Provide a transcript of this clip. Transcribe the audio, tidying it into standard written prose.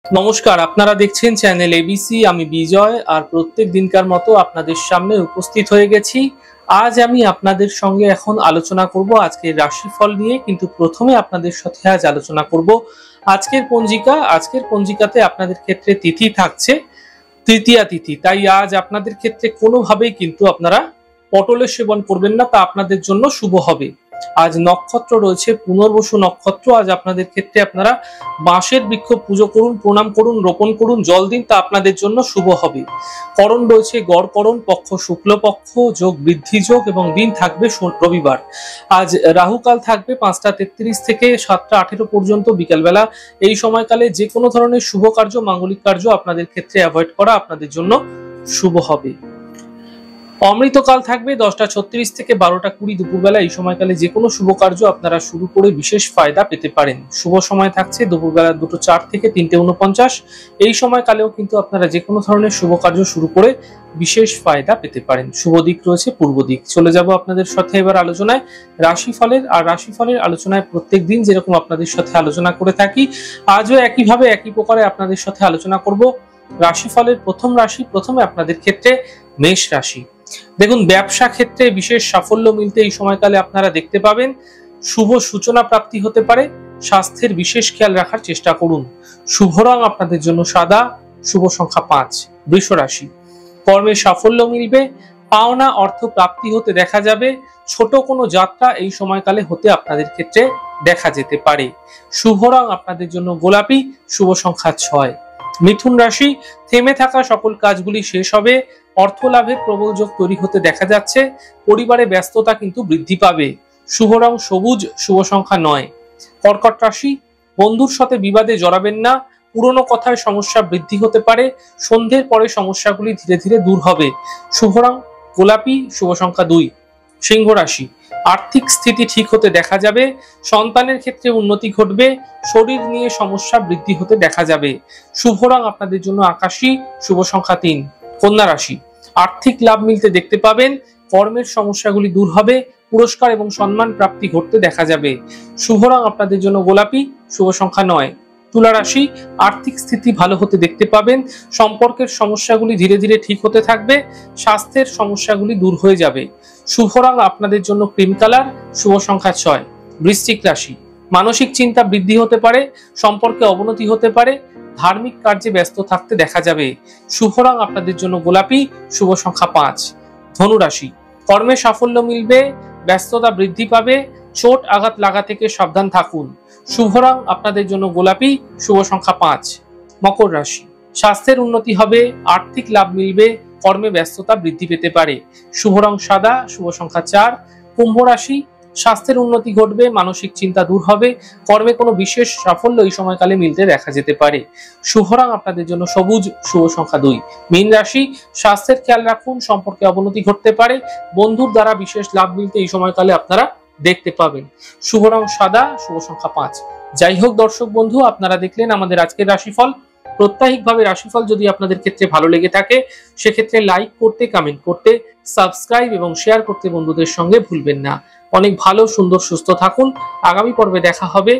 নমস্কার, আপনারা দেখছেন চ্যানেল এবিসি। আমি বিজয়, আর প্রত্যেক দিনকার মতো আপনাদের সামনে উপস্থিত হয়ে গেছি। আজ আমি আপনাদের সঙ্গে এখন আলোচনা করব আজকের রাশিফল নিয়ে, কিন্তু প্রথমে আপনাদের সাথে আজ আলোচনা করব আজকের পঞ্জিকা। আজকের পঞ্জিকাতে আপনাদের ক্ষেত্রে তিথি থাকছে তৃতীয়া তিথি, তাই আজ আপনাদের ক্ষেত্রে কোনোভাবেই কিন্তু আপনারা পটলের সেবন করবেন না, তা আপনাদের জন্য শুভ হবে। আজ নক্ষত্র রয়েছে পুনর্বসু নক্ষত্র। আজ আপনাদের ক্ষেত্রে আপনারা বাঁশের বৃক্ষ পুজো করুন, প্রণাম করুন, রোপণ করুন, জল দিন, তা আপনাদের জন্য শুভ হবে। করণ রয়েছে গড়করণ, পক্ষ শুক্লপক্ষ, যোগ বৃদ্ধি যোগ, এবং দিন থাকবে রবিবার। আজ রাহুকাল থাকবে 5টা 33 থেকে 7টা 18 পর্যন্ত বিকালবেলা। এই সময়কালে যে কোনো ধরনের শুভ কার্য, মাঙ্গলিক কার্য আপনাদের ক্ষেত্রে অ্যাভয়েড করা আপনাদের জন্য শুভ হবে। অমৃতকাল থাকবে 10টা 36 থেকে 12টা 20 দুপুরবেলা। এই সময়কালে যে কোনো শুভ কার্য আপনারা শুরু করে বিশেষ ফায়দা পেতে পারেন। শুভ সময় থাকছে দুপুরবেলা 2টা 4 থেকে 3টে 49। এই সময়কালেও কিন্তু আপনারা যে কোনো ধরনের শুভ কার্য শুরু করে বিশেষ ফায়দা পেতে পারেন। শুভ দিক রয়েছে পূর্ব দিক। চলে যাব আপনাদের সাথে এবার আলোচনায় রাশিফলের। আর রাশিফলের আলোচনায় প্রত্যেক দিন যেরকম আপনাদের সাথে আলোচনা করে থাকি, আজও একইভাবে একই প্রকারে আপনাদের সাথে আলোচনা করব রাশিফলের প্রথম রাশি। প্রথমে আপনাদের ক্ষেত্রে মেষ রাশি। দেখুন, ব্যবসা ক্ষেত্রে বিশেষ সাফল্য মিলতে এই সময়কালে আপনারা দেখতে পাবেন। শুভ সূচনা প্রাপ্তি হতে পারে। স্বাস্থ্যের বিশেষ খেয়াল রাখার চেষ্টা করুন। শুভ রং আপনাদের জন্য সাদা। শুভ সংখ্যা 5। বৃষ রাশি। কর্মে সাফল্য মিলবে। পাওনা অর্থ প্রাপ্তি হতে দেখা যাবে। ছোট কোনো যাত্রা এই সময়কালে হতে আপনাদের ক্ষেত্রে দেখা যেতে পারে। শুভ রং আপনাদের জন্য গোলাপি। শুভ সংখ্যা 6। মিথুন রাশি। থেমে থাকা সকল কাজগুলি শেষ হবে। অর্থ লাভের প্রবল যোগ তৈরি হতে দেখা যাচ্ছে। পরিবারে ব্যস্ততা কিন্তু বৃদ্ধি পাবে। শুভ রং সবুজ। শুভ সংখ্যা 9। কর্কট রাশি। বন্ধুর সাথে বিবাদে জড়াবেন না। পুরনো কথায় সমস্যা বৃদ্ধি হতে পারে। সন্ধ্যের পরে সমস্যাগুলি ধীরে ধীরে দূর হবে। শুভ রং গোলাপি। শুভ সংখ্যা 2। সিংহ রাশি। আর্থিক স্থিতি ঠিক হতে দেখা যাবে। সন্তানের ক্ষেত্রে উন্নতি ঘটবে। শরীর নিয়ে সমস্যা বৃদ্ধি হতে দেখা যাবে। শুভ রং আপনাদের জন্য আকাশী। শুভ সংখ্যা 3। কন্যা রাশি। আর্থিক লাভ মিলতে দেখতে পাবেন। কর্মের সমস্যাগুলি দূর হবে। পুরস্কার এবং সম্মান প্রাপ্তি ঘটতে দেখা যাবে। শুভ রং আপনাদের জন্য গোলাপি। শুভ সংখ্যা 9। তুলা রাশি। আর্থিক স্থিতি ভালো হতে দেখতে পাবেন। সম্পর্কের সমস্যাগুলি ধীরে ধীরে ঠিক হতে থাকবে। স্বাস্থ্যের সমস্যাগুলি দূর হয়ে যাবে। শুভ রং আপনাদের জন্য ক্রিম কালার। শুভ সংখ্যা 6। বৃশ্চিক রাশি। মানসিক চিন্তা বৃদ্ধি হতে পারে। সম্পর্কে অবনতি হতে পারে। ধার্মিক কার্যে ব্যস্ত থাকতে দেখা যাবে। শুভ রং আপনাদের জন্য গোলাপি। শুভ সংখ্যা 5। ধনু রাশি। কর্মে সাফল্য মিলবে। ব্যস্ততা বৃদ্ধি পাবে। চোট আঘাত লাগা থেকে সাবধান থাকুন। শুভ রং আপনাদের জন্য গোলাপি। শুভ সংখ্যা 5। মকর রাশি। স্বাস্থ্যের উন্নতি হবে। আর্থিক লাভ মিলবে। কর্মে ব্যস্ততা বৃদ্ধি পেতে পারে। শুভ রং সাদা। শুভ সংখ্যা 4। কুম্ভ রাশি। স্বাস্থ্যের উন্নতি ঘটবে। মানসিক চিন্তা দূর হবে। কর্মে কোনো বিশেষ সাফল্য এই সময়কালে মিলতে দেখা যেতে পারে। শুভ রং আপনাদের জন্য সবুজ। শুভ সংখ্যা 2। মীন রাশি। স্বাস্থ্যের খেয়াল রাখুন। সম্পর্কে অবনতি ঘটতে পারে। বন্ধুর দ্বারা বিশেষ লাভ মিলতে এই সময়কালে আপনারা দেখতে পাবেন। শুভ রং সাদা। শুভ সংখ্যা 5। যাই হোক দর্শক বন্ধু, আপনারা দেখলেন আমাদের আজকের রাশিফল। প্রত্যাহিকভাবে রাশিফল যদি আপনাদের ক্ষেত্রে ভালো লেগে থাকে, সেক্ষেত্রে লাইক করতে, কমেন্ট করতে, সাবস্ক্রাইব এবং শেয়ার করতে বন্ধুদের সঙ্গে ভুলবেন না। অনেক ভালো, সুন্দর, সুস্থ থাকুন। আগামী পর্বে দেখা হবে।